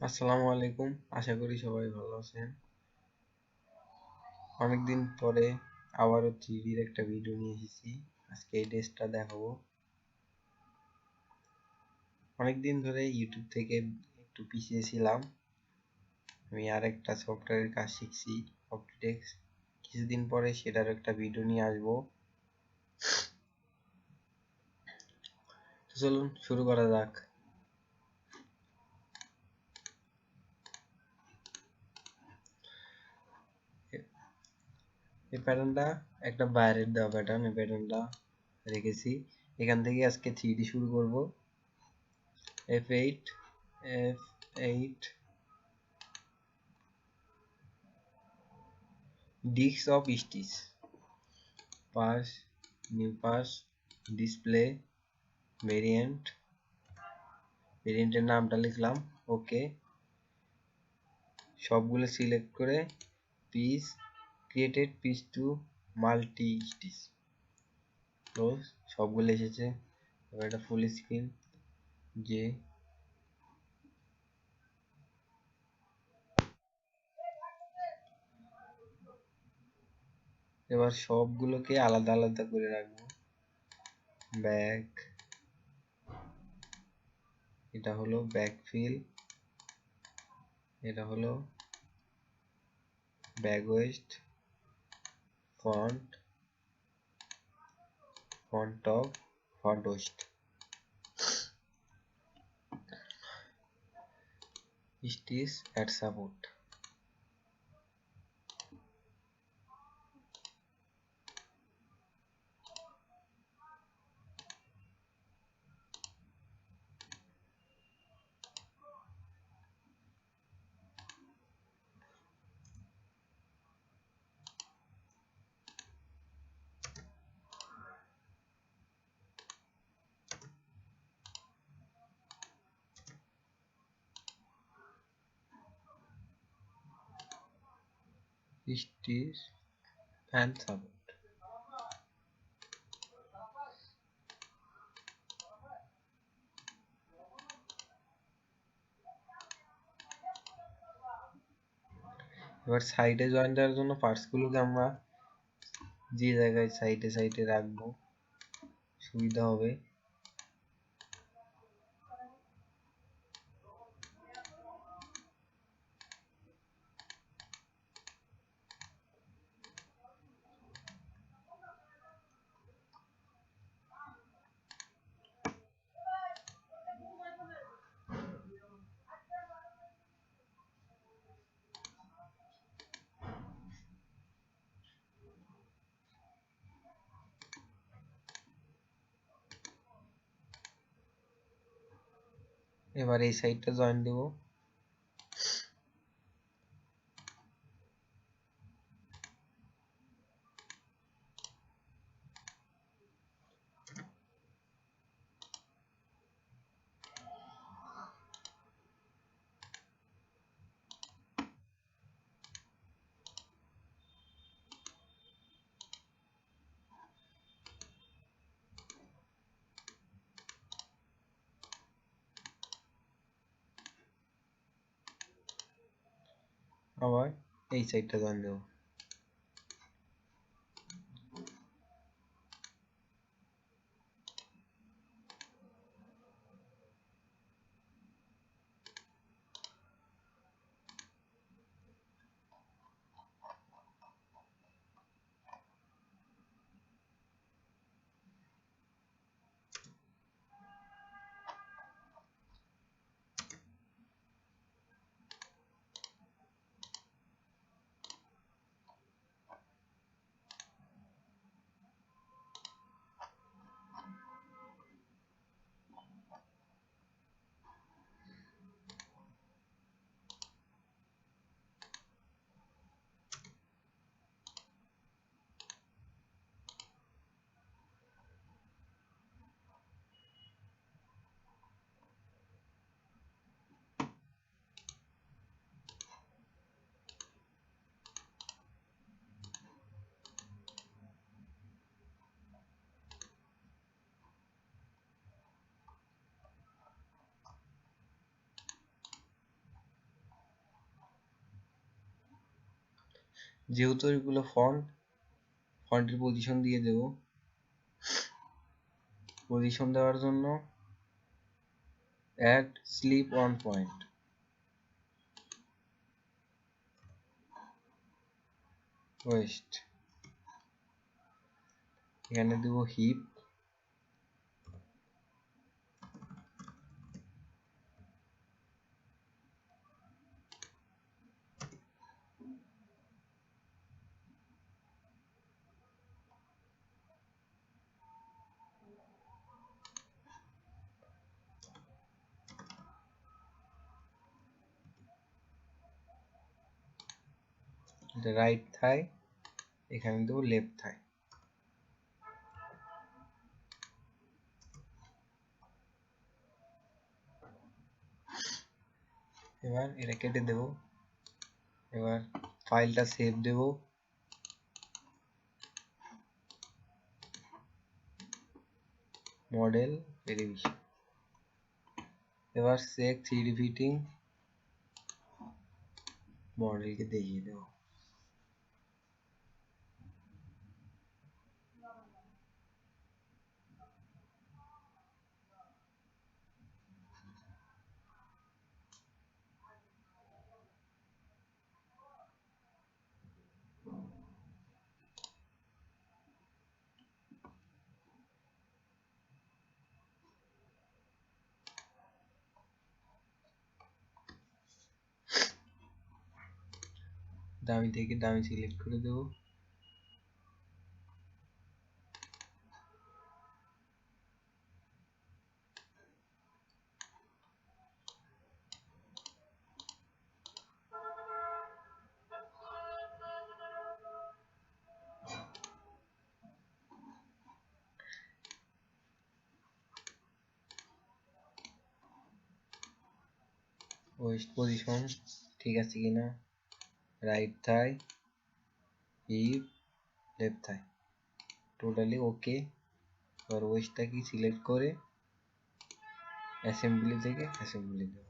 আসসালামু আলাইকুম, আশা করি সবাই ভালো আছেন। অনেকদিন পরে আবারও 3Dর একটা ভিডিও নিয়ে এসেছি। আজকে এই ড্রেসটা দেখাবো। অনেকদিন ধরে ইউটিউব থেকে একটু পিছিয়ে ছিলাম। আমি আরেকটা সফটওয়্যারের কাজ শিখছি, optitex। কিছুদিন পরে সেটার একটা ভিডিও নিয়ে আসবো। তো চলুন শুরু করা যাক। এই প্যাটার্নটা একটা বাইরের দেওয়া প্যাটার্ন। এই প্যাটার্নটা রেখেছি। এখান থেকে আজকে 3D শুরু করব। F8 F8 disks of stitch, pass, new pass, display, ভেরিয়েন্টের নামটা লিখলাম, ওকে। সবগুলো সিলেক্ট করে piece created piece to multi stitch close, সবগুলো এসেছে। এবার এটা ফুল স্ক্রিন যে এবার সবগুলোকে আলাদা আলাদা করে রাখবো। ব্যাক, এটা হলো ব্যাক ফিল, এটা হলো back West, front, front top, front waist, stitch at support. Stitch and support. এবার সাইডে জয়েন দেওয়ার জন্য পার্টসগুলোকে আমরা যে জায়গায় সাইডে সাইডে রাখবো সুবিধা হবে। এবার এই সাইডটা জয়েন দেব। আবার এই সাইডটা জয়েন দেব। যেহেতু এগুলো ফন্টের পজিশন দিয়ে দেব। পজিশন দেওয়ার জন্য add slip on point, waist, এখানে দেব হিপ, রাইট থাই, এখানে দেবো লেফট থাই। এবার এটা কেটে দেব। এবার ফাইলটা সেভ দেব। Model verification. এবার চেক 3D ফিটিং, মডেলকে দেখিয়ে দেব। দামি থেকে দামি সিলেক্ট করে দেব। ওয়েস্ট পজিশন ঠিক আছে কিনা, রাইট থাই, হিপ, লেফট থাই, টোটালি ওকে। এবার ওয়েস্টটাকে সিলেক্ট করে অ্যাসেম্বলি থেকে অ্যাসেম্বলি দেব।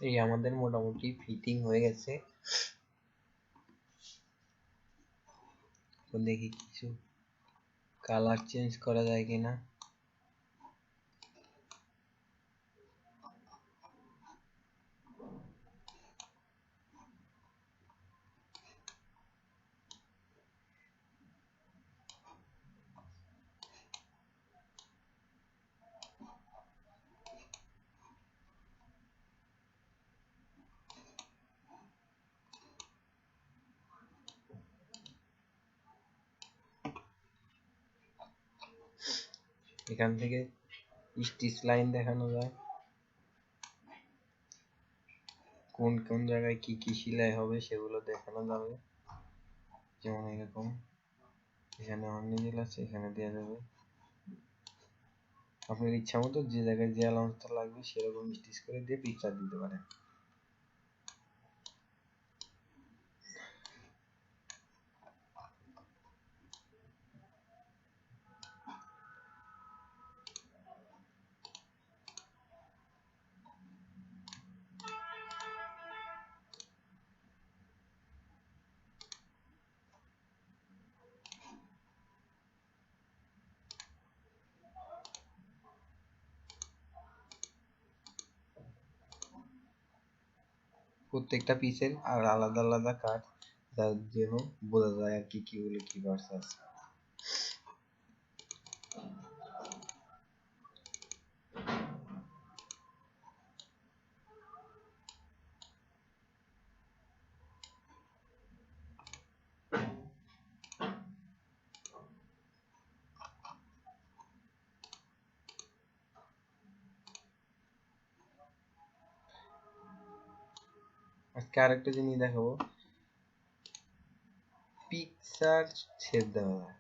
এই আমাদের মোটামুটি ফিটিং হয়ে গেছে। তো দেখি কিছু কালার চেঞ্জ করা যায় কিনা। এখান থেকে স্টিচ লাইন দেখানো যায়, কোন কোন জায়গায় কি কি সেলাই হবে সেগুলো দেখানো যাবে। যেমন এরকম এখানে অনিজেল আছে, এখানে দেওয়া যাবে। আপনার ইচ্ছা মতো যে জায়গায় যে অ্যালাউন্সটা লাগবে সেরকম স্টিচ করে দিয়ে পিকচার দিতে পারেন। প্রত্যেকটা পিসের আর আলাদা আলাদা কাট, যার যেন বোঝা যায় আর কি কি বলে কি পার্টস আছে। আজকে আরেকটা জিনিস দেখাবো, পিকচার ছেদ দেওয়া যায়।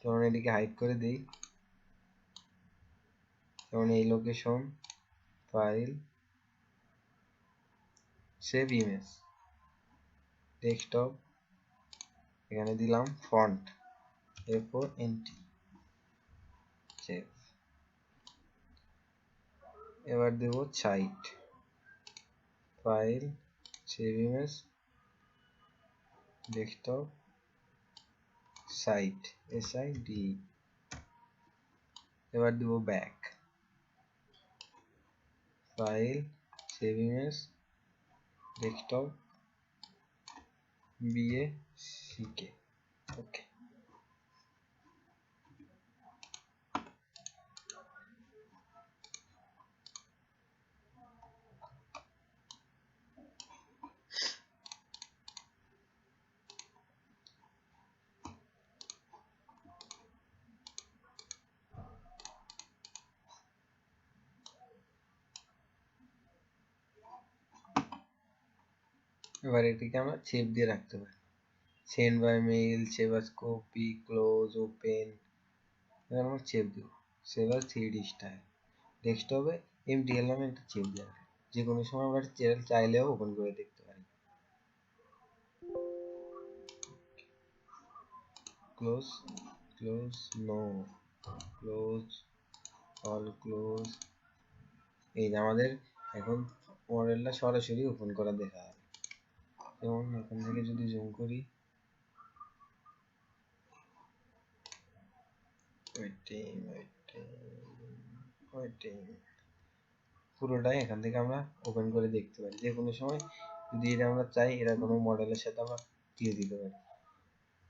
যেমন এটিকে হাইড করে দিই, যেমন এই location, file, save image, desktop, এখানে দিলাম ফন্ট A4NT, সেভ। এবার দেব side, file, save image, desktop, side, SID। এবার দেব back, file, save image, desktop, BACK। Okay, এবার এটিকে আমরা সেভ দিয়ে রাখতে পারি। Send by mail, save as copy, close, open. এবার আমরা সেভ দেব, সেভ আস 3D স্টাইল। ডেস্কটপে MTL নামে একটা সেভ দেওয়া, যে কোনো সময় আমরা চাইলেও ওপেন করে দেখতে পারি। Close, close, no, close, all close. এই যে আমাদের এখন মডেলটা সরাসরি ওপেন করা দেখা যাবে। যেমন এখান থেকে যদি জুম করি, পুরোটাই এখান থেকে আমরা ওপেন করে দেখতে পারি। যে কোনো সময় যদি এটা আমরা চাই, এটা কোনো মডেলের সাথে আমরা দিয়ে দিতে পারি।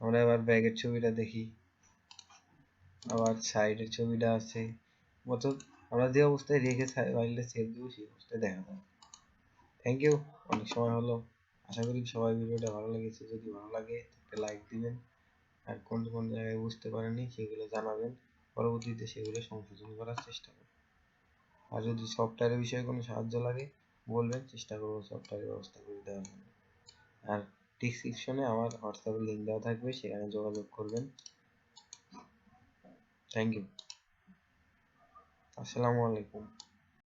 আমরা এবার ব্যাগের ছবিটা দেখি, আবার সাইডের ছবিটা আছে, অর্থাৎ আমরা যে অবস্থায় রেখে ফাইলটা সেভ দেবো সেই অবস্থায় দেখা যাবে। থ্যাংক ইউ, অনেক সময় হলো। আশা করি সবাই ভিডিওটা ভালো লেগেছে। যদি ভালো লাগে একটা লাইক দিবেন, আর কোন কোন জায়গায় বুঝতে পারেননি সেগুলো জানাবেন, পরবর্তীতে সেগুলো সংশোধন করার চেষ্টা করব। আর যদি সফটওয়্যারের বিষয়ে কোনো সাহায্য লাগে বলবেন, চেষ্টা করবো সফটওয়্যারের ব্যবস্থা করে দেওয়ার জন্য। আর ডিসক্রিপশনে আমার হোয়াটসঅ্যাপের লিঙ্ক দেওয়া থাকবে, সেখানে যোগাযোগ করবেন। থ্যাংক ইউ, আসসালামু আলাইকুম।